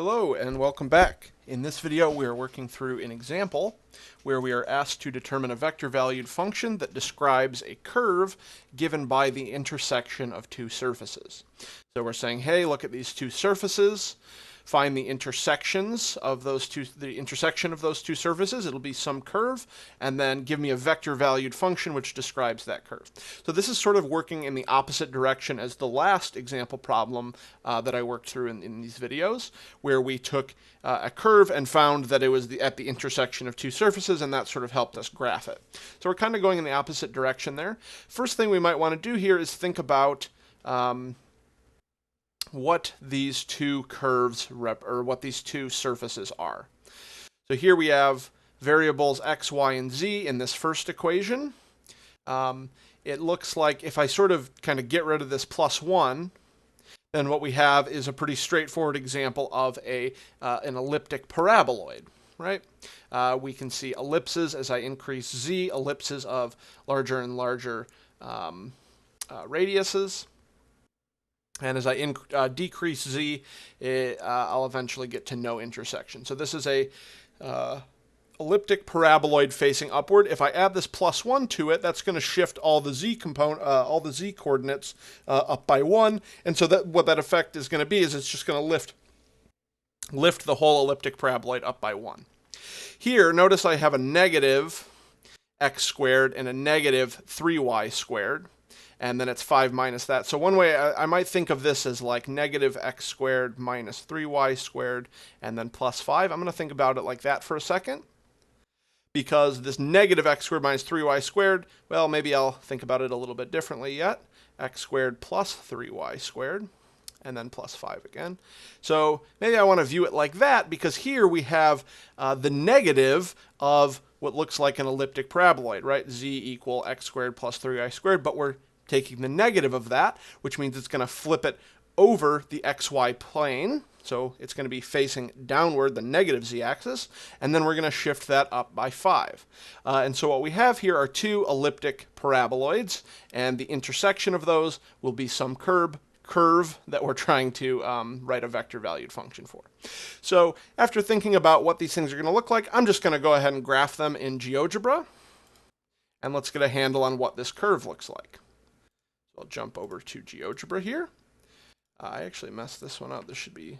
Hello and welcome back. In this video we are working through an example where we are asked to determine a vector-valued function that describes a curve given by the intersection of two surfaces. So we're saying, hey, look at these two surfaces, find the intersections of the intersection of those two surfaces, it'll be some curve, and then give me a vector-valued function which describes that curve. So this is sort of working in the opposite direction as the last example problem that I worked through in these videos, where we took a curve and found that it was at the intersection of two surfaces, and that sort of helped us graph it. So we're kind of going in the opposite direction there. First thing we might want to do here is think about what these two curves or what these two surfaces are. So here we have variables x, y, and z in this first equation. It looks like if I sort of kind of get rid of this plus 1, then what we have is a pretty straightforward example of an elliptic paraboloid, right? We can see ellipses as I increase z, ellipses of larger and larger radiuses. And as I decrease z, I'll eventually get to no intersection. So this is a elliptic paraboloid facing upward. If I add this plus 1 to it, that's going to shift all the z coordinates up by 1. And so what that effect is going to be is it's just going to lift the whole elliptic paraboloid up by 1. Here, notice I have a negative x squared and a negative 3y squared. And then it's 5 minus that. So one way I might think of this as like negative x squared minus 3y squared and then plus 5. I'm going to think about it like that for a second. Because this negative x squared minus 3y squared, well, maybe I'll think about it a little bit differently yet. X squared plus 3y squared, and then plus 5 again. So maybe I want to view it like that, because here we have the negative of what looks like an elliptic paraboloid, right? Z equal x squared plus 3y squared, but we're taking the negative of that, which means it's going to flip it over the xy plane. So it's going to be facing downward, the negative z-axis, and then we're going to shift that up by 5. And so what we have here are two elliptic paraboloids, and the intersection of those will be some curve that we're trying to write a vector-valued function for. So after thinking about what these things are going to look like, I'm just going to go ahead and graph them in GeoGebra, and let's get a handle on what this curve looks like. I'll jump over to GeoGebra here. I actually messed this one up. This should be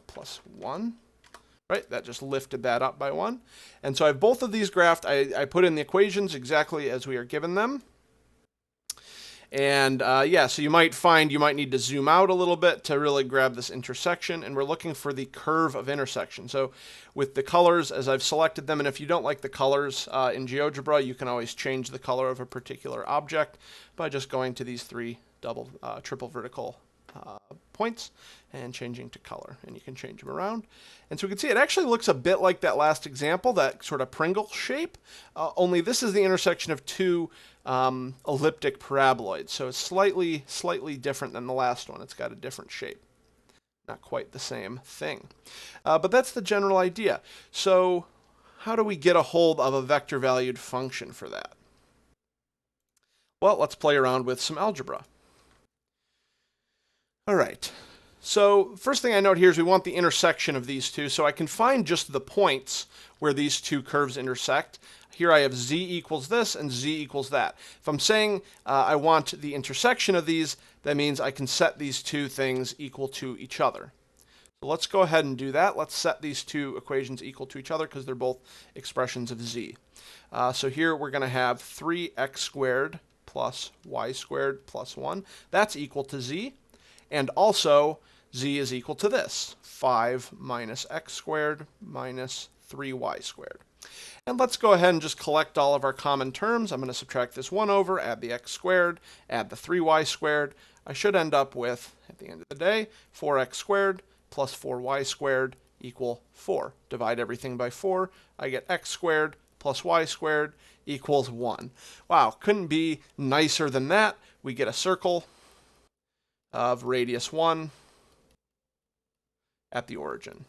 plus 1. Right, that just lifted that up by 1. And so I have both of these graphed. I put in the equations exactly as we are given them. And yeah, so you might need to zoom out a little bit to really grab this intersection, and we're looking for the curve of intersection. So with the colors, as I've selected them, and if you don't like the colors in GeoGebra, you can always change the color of a particular object by just going to these three triple vertical points and changing to color, and you can change them around. And so we can see it actually looks a bit like that last example, that sort of Pringle shape, only this is the intersection of two elliptic paraboloids, so it's slightly different than the last one. It's got a different shape, not quite the same thing, but that's the general idea. So how do we get a hold of a vector-valued function for that? Well, let's play around with some algebra. All right, so first thing I note here is we want the intersection of these two, so I can find just the points where these two curves intersect. Here I have z equals this and z equals that. If I'm saying I want the intersection of these, that means I can set these two things equal to each other. So let's go ahead and do that. Let's set these two equations equal to each other because they're both expressions of z. So here we're going to have 3x squared plus y squared plus 1. That's equal to z. And also, z is equal to this, 5 minus x squared minus 3y squared. And let's go ahead and just collect all of our common terms. I'm going to subtract this 1 over, add the x squared, add the 3y squared. I should end up with, at the end of the day, 4x squared plus 4y squared equal 4. Divide everything by 4. I get x squared plus y squared equals 1. Wow, couldn't be nicer than that. We get a circle of radius 1 at the origin.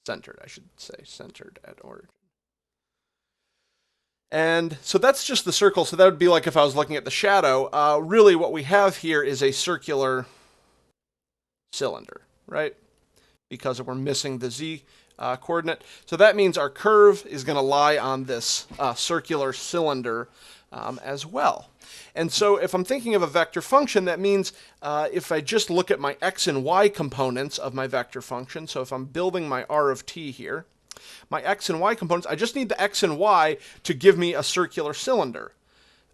Centered, I should say, centered at origin. And so that's just the circle. So that would be like if I was looking at the shadow. Really what we have here is a circular cylinder, right? Because we're missing the z coordinate. So that means our curve is going to lie on this circular cylinder as well. And so if I'm thinking of a vector function, that means if I just look at my x and y components of my vector function, so if I'm building my r of t here, my x and y components, I just need the x and y to give me a circular cylinder.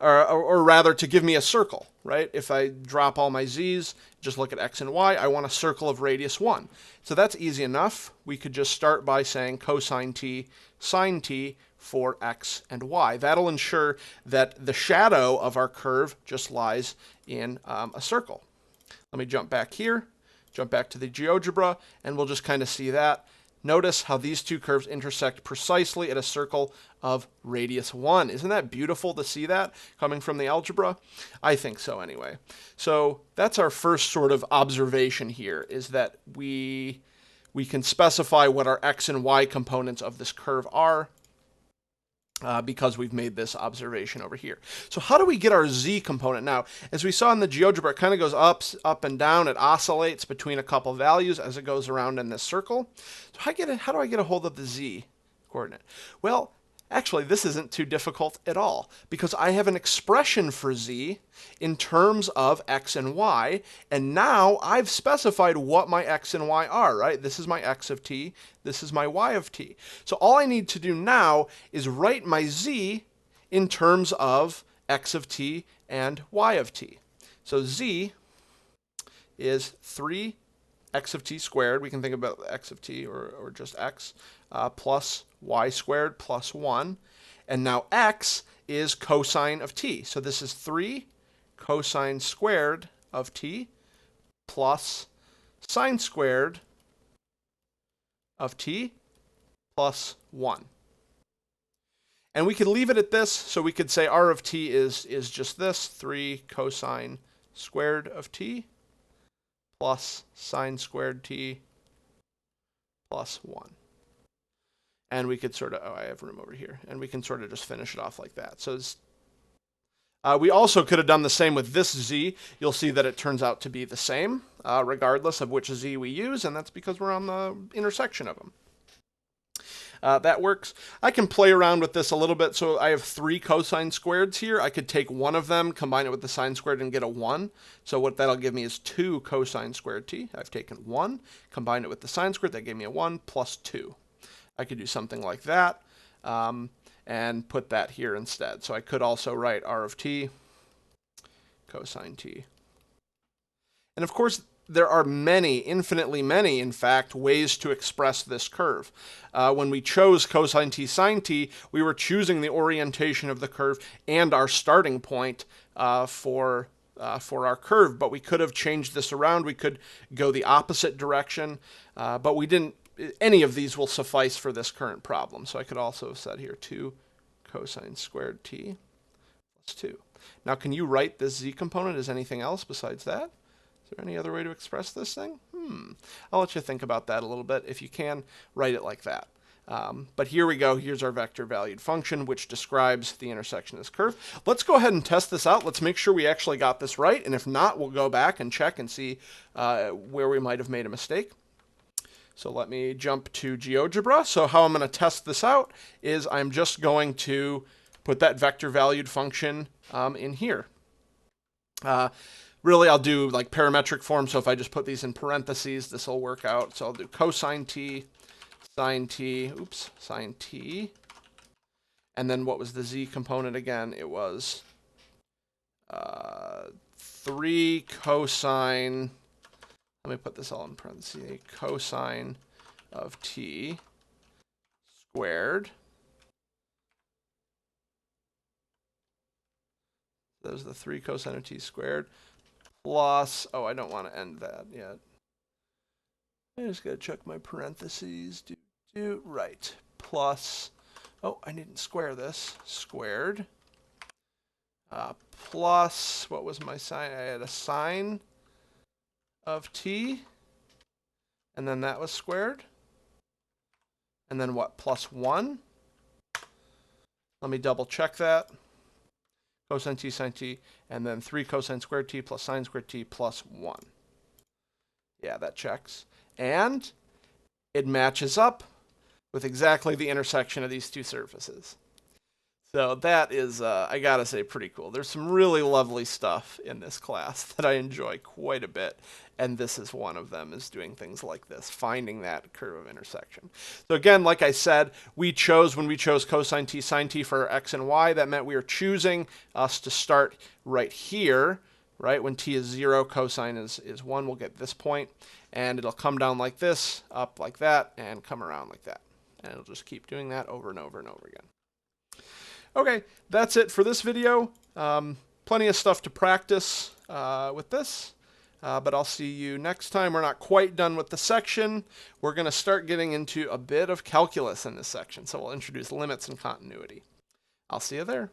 Or rather, to give me a circle, right? If I drop all my z's, just look at x and y, I want a circle of radius 1. So that's easy enough. We could just start by saying cosine t, sine t for x and y. That'll ensure that the shadow of our curve just lies in a circle. Let me jump back here, jump back to the GeoGebra, and we'll just kind of see that. Notice how these two curves intersect precisely at a circle of radius 1. Isn't that beautiful to see that coming from the algebra? I think so anyway. So that's our first sort of observation here, is that we can specify what our x and y components of this curve are because we've made this observation over here. So how do we get our z component? Now, as we saw in the GeoGebra, it kind of goes up and down. It oscillates between a couple values as it goes around in this circle. So how do I get a hold of the z coordinate? Well, actually, this isn't too difficult at all, because I have an expression for z in terms of x and y, and now I've specified what my x and y are, right? This is my x of t, this is my y of t. So all I need to do now is write my z in terms of x of t and y of t. So z is 3x of t squared, we can think about x of t or just x, plus y squared plus 1. And now x is cosine of t. So this is 3 cosine squared of t plus sine squared of t plus 1. And we could leave it at this. So we could say r of t is just this, 3 cosine squared of t plus sine squared t plus 1. And we could sort of, I have room over here, and we can sort of just finish it off like that. So we also could have done the same with this z. You'll see that it turns out to be the same, regardless of which z we use, and that's because we're on the intersection of them. That works. I can play around with this a little bit. So I have 3 cosine squareds here. I could take one of them, combine it with the sine squared, and get a 1. So what that'll give me is 2 cosine squared t. I've taken 1, combined it with the sine squared, that gave me a 1 plus 2. I could do something like that and put that here instead. So I could also write r of t cosine t. And of course, there are many, infinitely many, in fact, ways to express this curve. When we chose cosine t sine t, we were choosing the orientation of the curve and our starting point for our curve. But we could have changed this around. We could go the opposite direction, but we didn't. Any of these will suffice for this current problem. So I could also have said here 2 cosine squared t plus 2. Now, can you write this z component as anything else besides that? Is there any other way to express this thing? I'll let you think about that a little bit. If you can, write it like that. But here we go. Here's our vector valued function, which describes the intersection of this curve. Let's go ahead and test this out. Let's make sure we actually got this right. And if not, we'll go back and check and see where we might have made a mistake. So let me jump to GeoGebra. So how I'm going to test this out is I'm just going to put that vector valued function in here. Really, I'll do like parametric form. So if I just put these in parentheses, this will work out. So I'll do cosine t, sine t, sine t. And then what was the z component again? It was 3 cosine. Let me put this all in parentheses. Cosine of t squared. Those are the 3 cosine of t squared. Plus, oh, I don't want to end that yet. I just got to check my parentheses. Right. Plus, oh, I didn't square this. Squared. Plus, what was my sign? I had a sine of t, and then that was squared. And then what? Plus 1. Let me double check that. Cosine t sine t, and then 3 cosine squared t plus sine squared t plus 1. Yeah, that checks. And it matches up with exactly the intersection of these two surfaces. So that is, I gotta say, pretty cool. There's some really lovely stuff in this class that I enjoy quite a bit, and this is one of them, is doing things like this, finding that curve of intersection. So again, like I said, when we chose cosine t, sine t for x and y, that meant we were choosing us to start right here, right? When t is 0, cosine is 1, we'll get this point, and it'll come down like this, up like that, and come around like that. And it'll just keep doing that over and over and over again. Okay, that's it for this video. Plenty of stuff to practice with this, but I'll see you next time. We're not quite done with the section. We're going to start getting into a bit of calculus in this section, so we'll introduce limits and continuity. I'll see you there.